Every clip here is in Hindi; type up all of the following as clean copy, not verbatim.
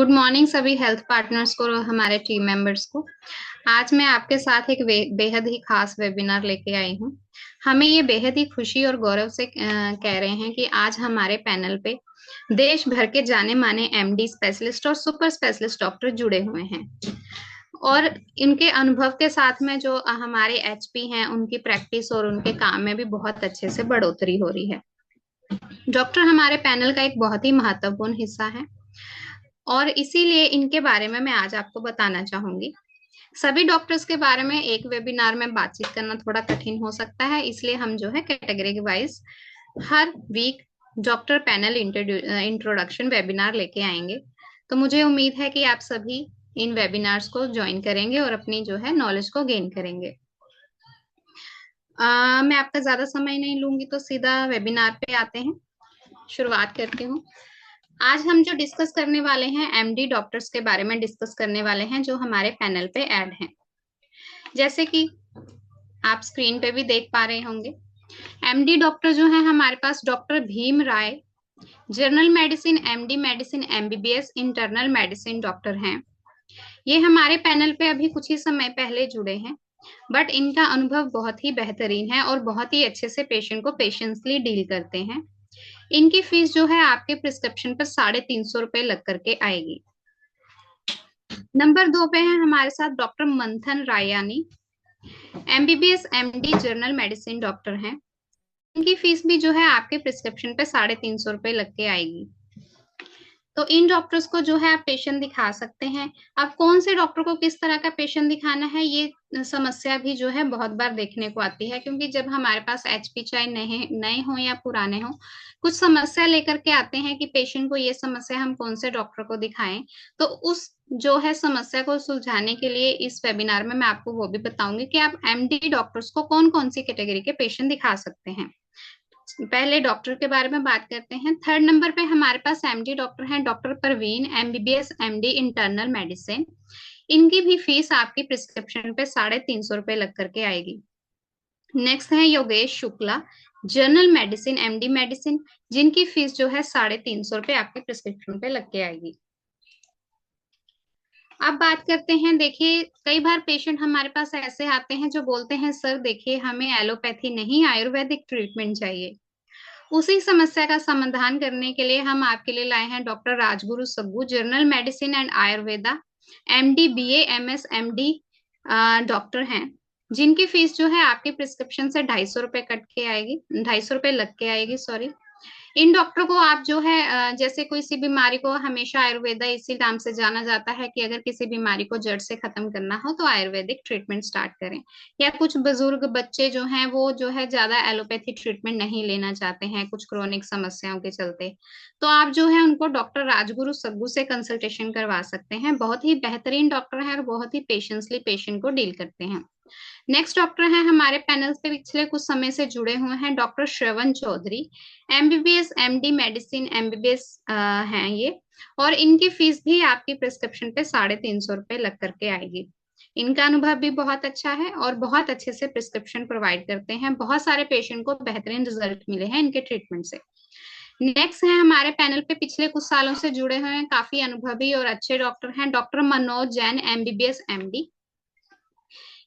गुड मॉर्निंग सभी हेल्थ पार्टनर्स को और हमारे टीम मेंबर्स को। आज मैं आपके साथ एक बेहद ही खास वेबिनार लेके आई हूँ। हमें ये बेहद ही खुशी और गौरव से कह रहे हैं कि आज हमारे पैनल पे देश भर के जाने माने एमडी स्पेशलिस्ट और सुपर स्पेशलिस्ट डॉक्टर जुड़े हुए हैं और इनके अनुभव के साथ में जो हमारे एचपी हैं उनकी प्रैक्टिस और उनके काम में भी बहुत अच्छे से बढ़ोतरी हो रही है। डॉक्टर हमारे पैनल का एक बहुत ही महत्वपूर्ण हिस्सा है और इसीलिए इनके बारे में मैं आज आपको बताना चाहूंगी। सभी डॉक्टर्स के बारे में एक वेबिनार में बातचीत करना थोड़ा कठिन हो सकता है, इसलिए हम जो है कैटेगरी वाइज हर week doctor panel introduction webinar लेके आएंगे। तो मुझे उम्मीद है कि आप सभी इन वेबिनार्स को ज्वाइन करेंगे और अपनी जो है नॉलेज को गेन करेंगे। मैं आपका ज्यादा समय नहीं लूंगी, तो सीधा वेबिनार पे आते हैं। शुरुआत करती हूँ। आज हम जो डिस्कस करने वाले हैं एमडी डॉक्टर्स के बारे में डिस्कस करने वाले हैं जो हमारे पैनल पे ऐड हैं। जैसे कि आप स्क्रीन पे भी देख पा रहे होंगे, एमडी डॉक्टर जो है हमारे पास doctor Bhim Rai, general medicine MD medicine MBBS internal medicine doctor हैं। ये हमारे पैनल पे अभी कुछ ही समय पहले जुड़े हैं, बट इनका अनुभव बहुत ही बेहतरीन है और बहुत ही अच्छे से पेशेंट को पेशेंसली डील करते हैं। इनकी फीस जो है आपके प्रिस्क्रिप्शन पर 350 रुपए लग करके आएगी। नंबर 2 पे है हमारे साथ doctor Manthan Rayani, MBBS MD general medicine doctor हैं। इनकी फीस भी जो है आपके प्रिस्क्रिप्शन पे 350 रुपए लग के आएगी। तो इन डॉक्टर्स को जो है आप पेशेंट दिखा सकते हैं। अब कौन से डॉक्टर को किस तरह का पेशेंट दिखाना है, ये समस्या भी जो है बहुत बार देखने को आती है, क्योंकि जब हमारे पास एचपी चाहे नए हो या पुराने हो, कुछ समस्या लेकर के आते हैं कि पेशेंट को ये समस्या, हम कौन से डॉक्टर को दिखाएं। तो उस जो है समस्या को सुलझाने के लिए इस वेबिनार में मैं आपको वो भी बताऊंगी कि आप एमडी डॉक्टर्स को कौन कौन सी कैटेगरी के पेशेंट दिखा सकते हैं। पहले डॉक्टर के बारे में बात करते हैं। थर्ड नंबर पे हमारे पास एमडी डॉक्टर हैं doctor Parveen, MBBS MD internal medicine. इनकी भी फीस आपकी प्रिस्क्रिप्शन पे 350 रुपए लग करके आएगी। नेक्स्ट है Yogesh Shukla, general medicine MD medicine, जिनकी फीस जो है 350 रुपए आपकी प्रिस्क्रिप्शन पे लग के आएगी। अब बात करते हैं, देखिए कई बार पेशेंट हमारे पास ऐसे आते हैं जो बोलते हैं सर देखिए हमें एलोपैथी नहीं आयुर्वेदिक ट्रीटमेंट चाहिए। उसी समस्या का समाधान करने के लिए हम आपके लिए लाए हैं doctor Rajguru Saggu, general medicine and Ayurveda MD BA MS MD doctor हैं, जिनकी फीस जो है आपके प्रिस्क्रिप्शन से 250 रुपए कट के आएगी, 250 रुपए लग के आएगी, सॉरी। इन डॉक्टर को आप जो है जैसे कोई सी बीमारी को, हमेशा आयुर्वेदा इसी नाम से जाना जाता है कि अगर किसी बीमारी को जड़ से खत्म करना हो तो आयुर्वेदिक ट्रीटमेंट स्टार्ट करें। या कुछ बुजुर्ग बच्चे जो हैं वो जो है ज्यादा एलोपैथी ट्रीटमेंट नहीं लेना चाहते हैं कुछ क्रोनिक समस्याओं के चलते, तो आप जो है उनको डॉक्टर राजगुरु सग्गू से कंसल्टेशन करवा सकते हैं। बहुत ही बेहतरीन डॉक्टर है और बहुत ही पेशेंसली पेशेंट को डील करते हैं। नेक्स्ट डॉक्टर हैं हमारे पैनल पे पिछले कुछ समय से जुड़े हुए हैं doctor Shravan Chaudhary, MBBS MD medicine MBBS हैं ये, और इनकी फीस भी आपकी प्रिस्क्रिप्शन पे 350 रुपए लग करके आएगी। इनका अनुभव भी बहुत अच्छा है और बहुत अच्छे से प्रिस्क्रिप्शन प्रोवाइड करते हैं। बहुत सारे पेशेंट को बेहतरीन रिजल्ट मिले हैं इनके ट्रीटमेंट से। नेक्स्ट है हमारे पैनल पे पिछले कुछ सालों से जुड़े हुए हैं, काफी अनुभवी और अच्छे डॉक्टर हैं doctor Manoj Jain, MBBS MD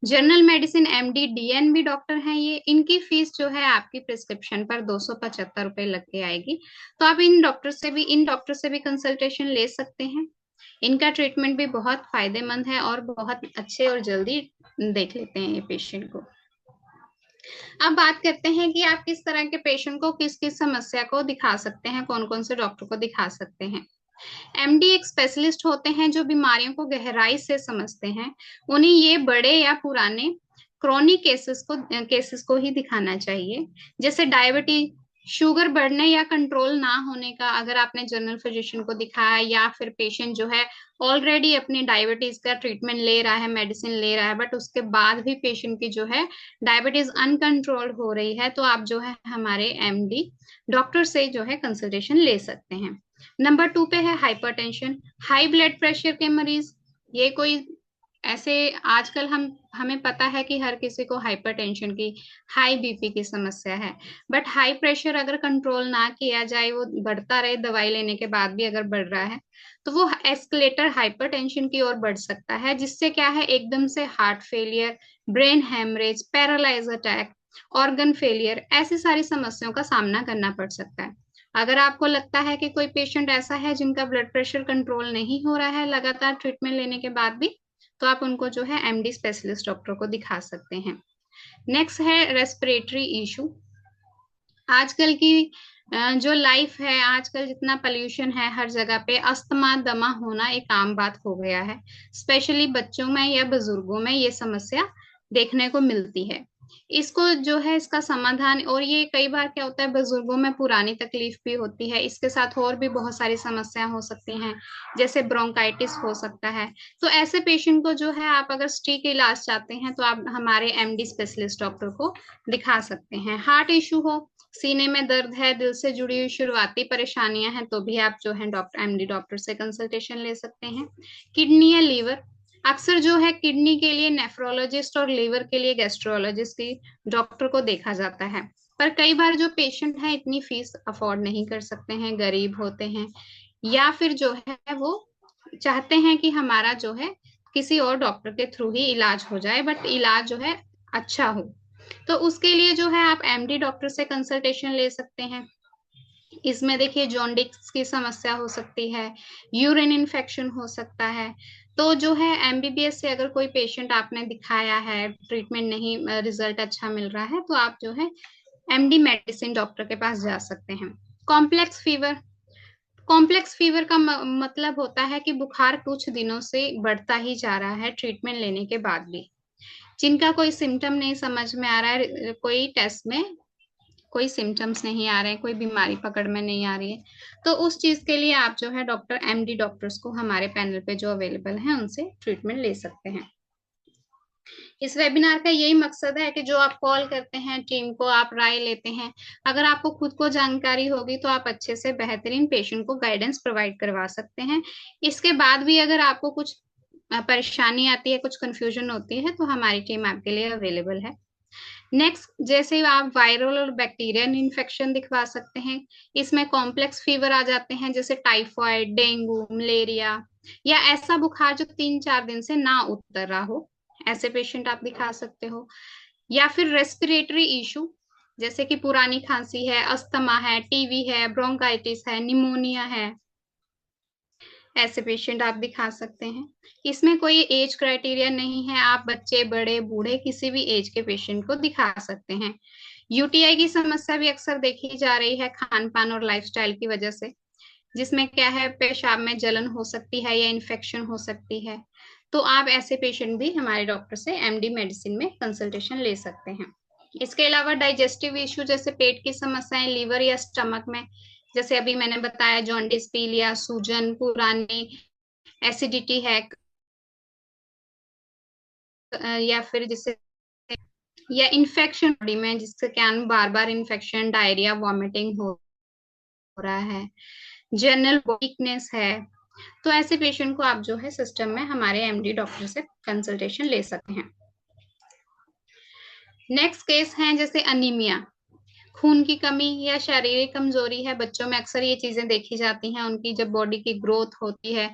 general medicine MD DNB doctor हैं ये। इनकी फीस जो है आपकी प्रिस्क्रिप्शन पर 275 रुपए लग के आएगी। तो आप इन डॉक्टर से भी कंसल्टेशन ले सकते हैं। इनका ट्रीटमेंट भी बहुत फायदेमंद है और बहुत अच्छे और जल्दी देख लेते हैं ये पेशेंट को। अब बात करते हैं कि आप किस तरह के पेशेंट को किस किस समस्या को दिखा सकते हैं, कौन कौन से डॉक्टर को दिखा सकते हैं। एमडी एक स्पेशलिस्ट होते हैं जो बीमारियों को गहराई से समझते हैं। उन्हें ये बड़े या पुराने क्रोनिक केसेस को ही दिखाना चाहिए, जैसे डायबिटीज, शुगर बढ़ने या कंट्रोल ना होने का। अगर आपने जनरल फिजिशियन को दिखाया या फिर पेशेंट जो है ऑलरेडी अपनी डायबिटीज का ट्रीटमेंट ले रहा है, मेडिसिन ले रहा है, बट उसके बाद भी पेशेंट की जो है डायबिटीज अनकंट्रोल हो रही है, तो आप जो है हमारे एमडी डॉक्टर से जो है कंसल्टेशन ले सकते हैं। नंबर 2 पे है हाइपरटेंशन, हाई ब्लड प्रेशर के मरीज। ये कोई ऐसे आजकल हमें पता है कि हर किसी को हाइपरटेंशन की, हाई बीपी की समस्या है। बट हाई प्रेशर अगर कंट्रोल ना किया जाए, वो बढ़ता रहे, दवाई लेने के बाद भी अगर बढ़ रहा है, तो वो एस्केलेटर हाइपरटेंशन की ओर बढ़ सकता है, जिससे क्या है, एकदम से heart failure, brain haemorrhage, paralyse attack, organ failure, ऐसी सारी समस्याओं का सामना करना पड़ सकता है। अगर आपको लगता है कि कोई पेशेंट ऐसा है जिनका ब्लड प्रेशर कंट्रोल नहीं हो रहा है लगातार ट्रीटमेंट लेने के बाद भी, तो आप उनको जो है एमडी स्पेशलिस्ट डॉक्टर को दिखा सकते हैं। नेक्स्ट है रेस्पिरेटरी इशू। आजकल की जो लाइफ है, आजकल जितना पोल्यूशन है, हर जगह पे अस्थमा दमा होना एक आम बात हो गया है। स्पेशली बच्चों में या बुजुर्गों में ये समस्या देखने को मिलती है। इसको जो है, इसका समाधान, और ये कई बार क्या होता है, बुजुर्गों में पुरानी तकलीफ भी होती है, इसके साथ और भी बहुत सारी समस्याएं हो सकती हैं, जैसे ब्रोंकाइटिस हो सकता है। तो ऐसे पेशेंट को जो है, आप अगर सटीक इलाज चाहते हैं तो आप हमारे एमडी स्पेशलिस्ट डॉक्टर को दिखा सकते हैं। हार्ट इशू हो, सीने में दर्द है, दिल से जुड़ी हुई शुरुआती परेशानियां हैं, तो भी आप जो है डॉक्टर एमडी डॉक्टर से कंसल्टेशन ले सकते हैं। किडनी या लीवर, अक्सर जो है किडनी के लिए नेफ्रोलॉजिस्ट और लीवर के लिए गैस्ट्रोलॉजिस्ट की डॉक्टर को देखा जाता है। पर कई बार जो पेशेंट है इतनी फीस अफोर्ड नहीं कर सकते हैं, गरीब होते हैं, या फिर जो है वो चाहते हैं कि हमारा जो है किसी और डॉक्टर के थ्रू ही इलाज हो जाए, बट इलाज जो है अच्छा हो, तो उसके लिए जो है आप एमडी डॉक्टर से कंसल्टेशन ले सकते हैं। इसमें देखिए जॉन्डिस की समस्या हो सकती है, यूरिन इन्फेक्शन हो सकता है। तो जो है एमबीबीएस से अगर कोई पेशेंट आपने दिखाया है, ट्रीटमेंट नहीं, रिजल्ट अच्छा मिल रहा है, तो आप जो है एमडी मेडिसिन डॉक्टर के पास जा सकते हैं। कॉम्प्लेक्स फीवर, कॉम्प्लेक्स फीवर का मतलब होता है कि बुखार कुछ दिनों से बढ़ता ही जा रहा है ट्रीटमेंट लेने के बाद भी, जिनका कोई सिम्टम नहीं समझ में आ रहा है, कोई टेस्ट में कोई सिम्टम्स नहीं आ रहे हैं, कोई बीमारी पकड़ में नहीं आ रही है, तो उस चीज के लिए आप जो है डॉक्टर एमडी डॉक्टर्स को हमारे पैनल पे जो अवेलेबल हैं उनसे ट्रीटमेंट ले सकते हैं। इस वेबिनार का यही मकसद है कि जो आप कॉल करते हैं टीम को, आप राय लेते हैं, अगर आपको खुद को जानकारी होगी तो आप अच्छे से बेहतरीन पेशेंट को गाइडेंस प्रोवाइड करवा सकते हैं। इसके बाद भी अगर आपको कुछ परेशानी आती है, कुछ कंफ्यूजन होती है, तो हमारी टीम आपके लिए अवेलेबल है। नेक्स्ट, जैसे आप वायरल और बैक्टीरियल इन्फेक्शन दिखवा सकते हैं। इसमें कॉम्प्लेक्स फीवर आ जाते हैं, जैसे टाइफॉइड, डेंगू, मलेरिया, या ऐसा बुखार जो 3-4 दिन से ना उतर रहा हो, ऐसे पेशेंट आप दिखा सकते हो। या फिर रेस्पिरेटरी इशू, जैसे कि पुरानी खांसी है, अस्थमा है, टीवी है, ब्रोंकाइटिस है, निमोनिया है, ऐसे पेशेंट आप दिखा सकते हैं। इसमें कोई एज क्राइटेरिया नहीं है, आप बच्चे, बड़े, बूढ़े, किसी भी एज के पेशेंट को दिखा सकते हैं। यूटीआई की समस्या भी अक्सर देखी जा रही है खान पान और लाइफस्टाइल की वजह से, जिसमें क्या है, पेशाब में जलन हो सकती है या इन्फेक्शन हो सकती है। तो आप ऐसे पेशेंट भी हमारे डॉक्टर से एमडी मेडिसिन में कंसल्टेशन ले सकते हैं। इसके अलावा डाइजेस्टिव इश्यू, जैसे पेट की समस्याएं, लीवर या स्टमक में, जैसे अभी मैंने बताया जॉन्डिस, पीलिया, सूजन, पुरानी एसिडिटी है, या फिर जिससे, या इन्फेक्शन बॉडी में, जिससे क्या बार बार इन्फेक्शन, डायरिया, वॉमिटिंग हो रहा है, जनरल वीकनेस है, तो ऐसे पेशेंट को आप जो है सिस्टम में हमारे एमडी डॉक्टर से कंसल्टेशन ले सकते हैं। नेक्स्ट केस है जैसे अनीमिया, खून की कमी या शारीरिक कमजोरी है, बच्चों में अक्सर ये चीजें देखी जाती हैं, उनकी जब बॉडी की ग्रोथ होती है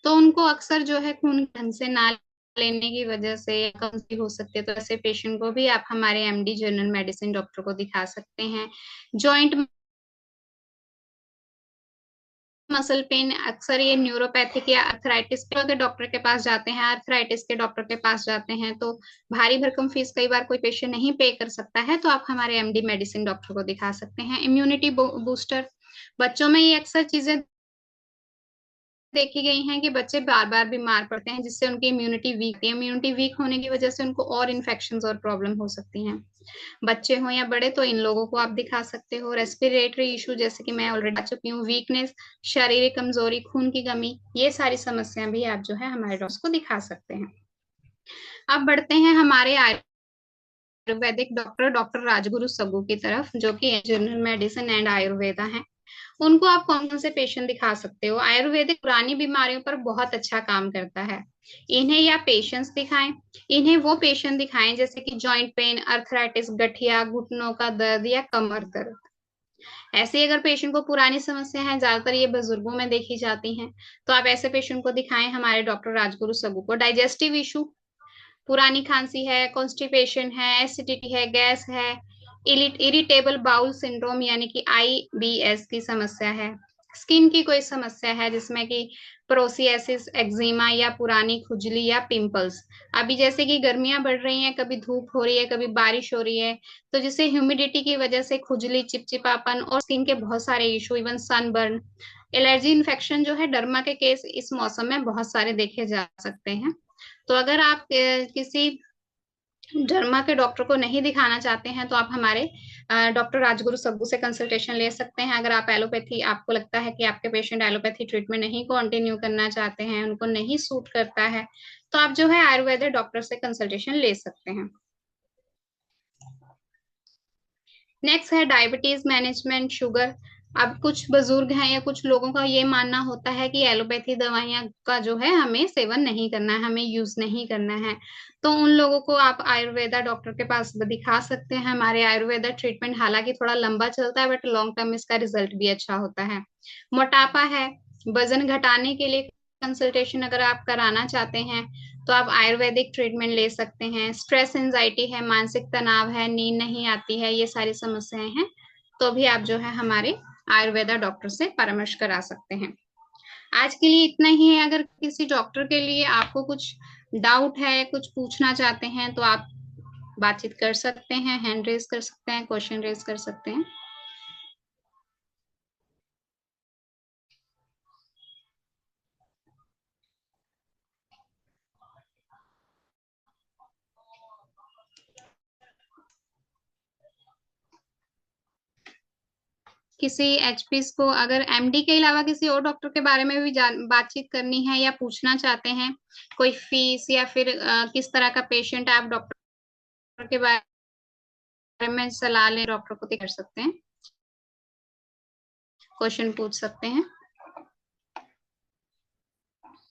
तो उनको अक्सर जो है खून ढंग से ना लेने की वजह से कमजोरी हो सकती है, तो ऐसे पेशेंट को भी आप हमारे एमडी जनरल मेडिसिन डॉक्टर को दिखा सकते हैं। जॉइंट मसल पेन, अक्सर ये न्यूरोपैथिक या अर्थराइटिस के डॉक्टर के पास जाते हैं, अर्थराइटिस के डॉक्टर के पास जाते हैं, तो भारी भरकम फीस कई बार कोई पेशेंट नहीं पे कर सकता है, तो आप हमारे एमडी मेडिसिन डॉक्टर को दिखा सकते हैं। इम्यूनिटी बूस्टर, बच्चों में ये अक्सर चीजें देखी गई हैं कि बच्चे बार बार बीमार पड़ते हैं, जिससे उनकी इम्यूनिटी वीक है, इम्यूनिटी वीक होने की वजह से उनको और इन्फेक्शंस और प्रॉब्लम हो सकती हैं। बच्चे हो या बड़े, तो इन लोगों को आप दिखा सकते हो। रेस्पिरेटरी इशू, जैसे कि मैं ऑलरेडी बता चुकी हूँ, वीकनेस, शारीरिक कमजोरी, खून की कमी, ये सारी समस्याएं भी आप जो है हमारे डॉक्टर को दिखा सकते हैं। अब बढ़ते हैं हमारे आयुर्वेदिक डॉक्टर, डॉक्टर राजगुरु सगू की तरफ, जो कि जनरल मेडिसिन एंड आयुर्वेदा है। उनको आप कौन कौन से पेशेंट दिखा सकते हो। आयुर्वेदिक पुरानी बीमारियों पर बहुत अच्छा काम करता है। इन्हें या पेशेंट्स दिखाएं, इन्हें वो पेशेंट दिखाएं जैसे कि जॉइंट पेन, अर्थराइटिस, गठिया, घुटनों का दर्द या कमर दर्द। ऐसे अगर पेशेंट को पुरानी समस्या है, ज्यादातर ये बुजुर्गों में देखी जाती हैं, तो आप ऐसे पेशेंट को दिखाएं हमारे डॉक्टर राजगुरु सबू को। डाइजेस्टिव इशू, पुरानी खांसी है, कॉन्स्टिपेशन है, एसिडिटी है, गैस है, इरिटेबल बाउल सिंड्रोम यानी कि आईबीएस की समस्या है, स्किन की कोई समस्या है जिसमें कि प्रोसियासिस, एक्जिमा या पुरानी खुजली या पिंपल्स। अभी जैसे कि गर्मियां बढ़ रही हैं, कभी धूप हो रही है, कभी बारिश हो रही है, तो जिससे ह्यूमिडिटी की वजह से खुजली, चिपचिपापन और स्किन के बहुत सारे issue, even sunburn, allergy infection जो है, डर्मा के केस इस मौसम में बहुत सारे देखे जा सकते हैं। तो अगर आप किसी डर्मा के डॉक्टर को नहीं दिखाना चाहते हैं तो आप हमारे डॉक्टर राजगुरु सब्बू से कंसल्टेशन ले सकते हैं। अगर आप एलोपैथी, आपको लगता है कि आपके पेशेंट एलोपैथी ट्रीटमेंट नहीं कंटिन्यू करना चाहते हैं, उनको नहीं सूट करता है, तो आप जो है आयुर्वेदिक डॉक्टर से कंसल्टेशन ले सकते हैं। नेक्स्ट है डायबिटीज मैनेजमेंट, शुगर। अब कुछ बुजुर्ग हैं या कुछ लोगों का ये मानना होता है कि एलोपैथी दवाइयां का जो है हमें सेवन नहीं करना है, हमें यूज नहीं करना है, तो उन लोगों को आप आयुर्वेदा डॉक्टर के पास दिखा सकते हैं। हमारे आयुर्वेदा ट्रीटमेंट हालांकि थोड़ा लंबा चलता है, बट लॉन्ग टर्म इसका रिजल्ट भी अच्छा होता है। मोटापा है, वजन घटाने के लिए कंसल्टेशन अगर आप कराना चाहते हैं तो आप आयुर्वेदिक ट्रीटमेंट ले सकते हैं। स्ट्रेस, एंजाइटी है, मानसिक तनाव है, नींद नहीं आती है, ये सारी समस्याएं हैं, तो भी आप जो है हमारे आयुर्वेदा डॉक्टर से परामर्श करा सकते हैं। आज के लिए इतना ही है। अगर किसी डॉक्टर के लिए आपको कुछ डाउट है, कुछ पूछना चाहते हैं, तो आप बातचीत कर सकते हैं, हैंड रेज कर सकते हैं, क्वेश्चन रेज कर सकते हैं। किसी एचपीस को अगर एमडी के अलावा किसी और डॉक्टर के बारे में भी बातचीत करनी है या पूछना चाहते हैं, कोई फीस या फिर किस तरह का पेशेंट आप डॉक्टर के बारे में सलाह ले, डॉक्टर को कर सकते हैं, क्वेश्चन पूछ सकते हैं।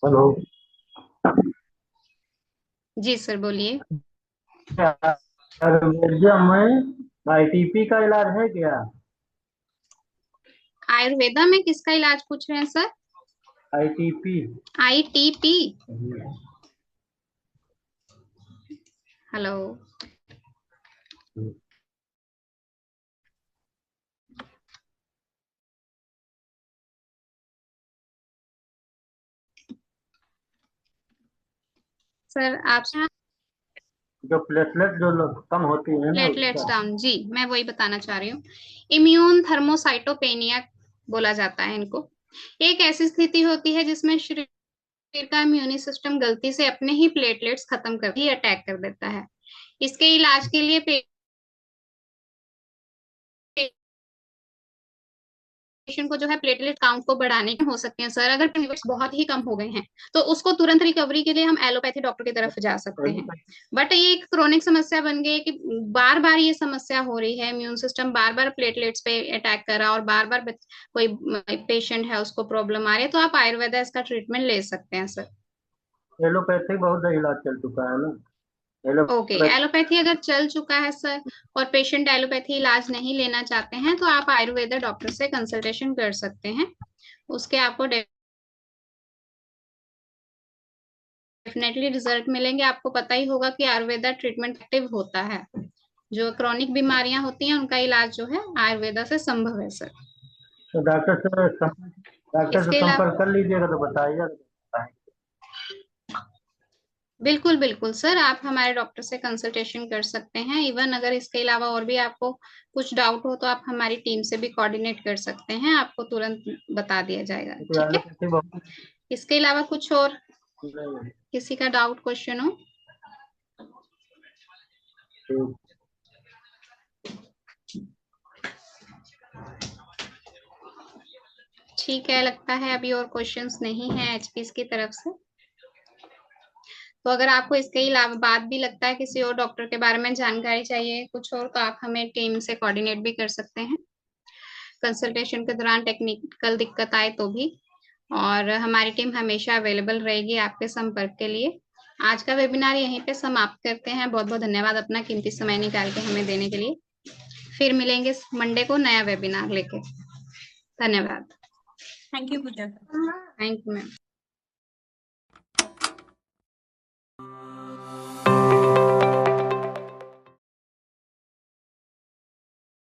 हेलो। जी सर बोलिए। आयुर्वेदिया में आईटीपी का इलाज है क्या? आयुर्वेदा में किसका इलाज पूछ रहे हैं sir? ITP. ITP. Hello. Sir आप जो प्लेटलेट कम होती है ना प्लेटलेट्स उसका। डाउन, जी मैं वही बताना चाह रही हूँ। इम्यून थर्मोसाइटोपेनिया बोला जाता है इनको। एक ऐसी स्थिति होती है जिसमें शरीर का इम्यूनी सिस्टम गलती से अपने ही प्लेटलेट्स खत्म कर ही अटैक कर देता है। इसके इलाज के लिए पेशेंट को जो है प्लेटलेट काउंट को बढ़ाने के हो सकते हैं सर। अगर प्लेटलेट्स बहुत ही कम हो गए हैं तो उसको तुरंत रिकवरी के लिए हम एलोपैथी डॉक्टर की तरफ जा सकते हैं। बट ये एक क्रोनिक समस्या बन गई है कि बार बार ये समस्या हो रही है, इम्यून सिस्टम बार बार प्लेटलेट्स पे अटैक कर रहा है और बार बार कोई पेशेंट है उसको प्रॉब्लम आ रही है, तो आप आयुर्वेदा इसका ट्रीटमेंट ले सकते हैं सर। एलोपैथिक बहुत इलाज चल चुका है ना। ओके, एलोपैथ एलोपैथी अगर चल चुका है सर और पेशेंट एलोपैथी इलाज नहीं लेना चाहते हैं, तो आप आयुर्वेदा डॉक्टर से कंसल्टेशन कर सकते हैं। उसके आपको डेफिनेटली रिजल्ट मिलेंगे। आपको पता ही होगा कि आयुर्वेदा ट्रीटमेंट एक्टिव होता है। जो क्रॉनिक बीमारियां होती हैं उनका इलाज जो है आयुर्वेदा से संभव है सर। तो डॉक्टर से इसके अलावा संपर्क कर लीजिएगा तो बताइएगा। बिल्कुल बिल्कुल सर, आप हमारे डॉक्टर से कंसल्टेशन कर सकते हैं। इवन अगर इसके अलावा और भी आपको कुछ डाउट हो तो आप हमारी टीम से भी कोऑर्डिनेट कर सकते हैं, आपको तुरंत बता दिया जाएगा। तो ठीक है। एलोपैथी बहुत इसके अलावा कुछ और नहीं। किसी का डाउट क्वेश्चन हो? ठीक। ठीक है, लगता है अभी और क्वेश्चंस नहीं है एचपीस की तरफ से। तो अगर आपको इसके अलावा बात भी लगता है किसी और डॉक्टर के बारे में जानकारी चाहिए कुछ और, तो आप हमें टीम से कोऑर्डिनेट भी कर सकते हैं। कंसल्टेशन के दौरान टेक्निकल दिक्कत आए तो भी, और हमारी टीम हमेशा अवेलेबल रहेगी आपके संपर्क के लिए। आज का वेबिनार यहीं पे समाप्त करते हैं। बहुत बहुत धन्यवाद अपना कीमती समय निकाल के हमें देने के लिए। फिर मिलेंगे मंडे को नया वेबिनार लेके। धन्यवाद। Thank you Pooja. Thank you ma'am.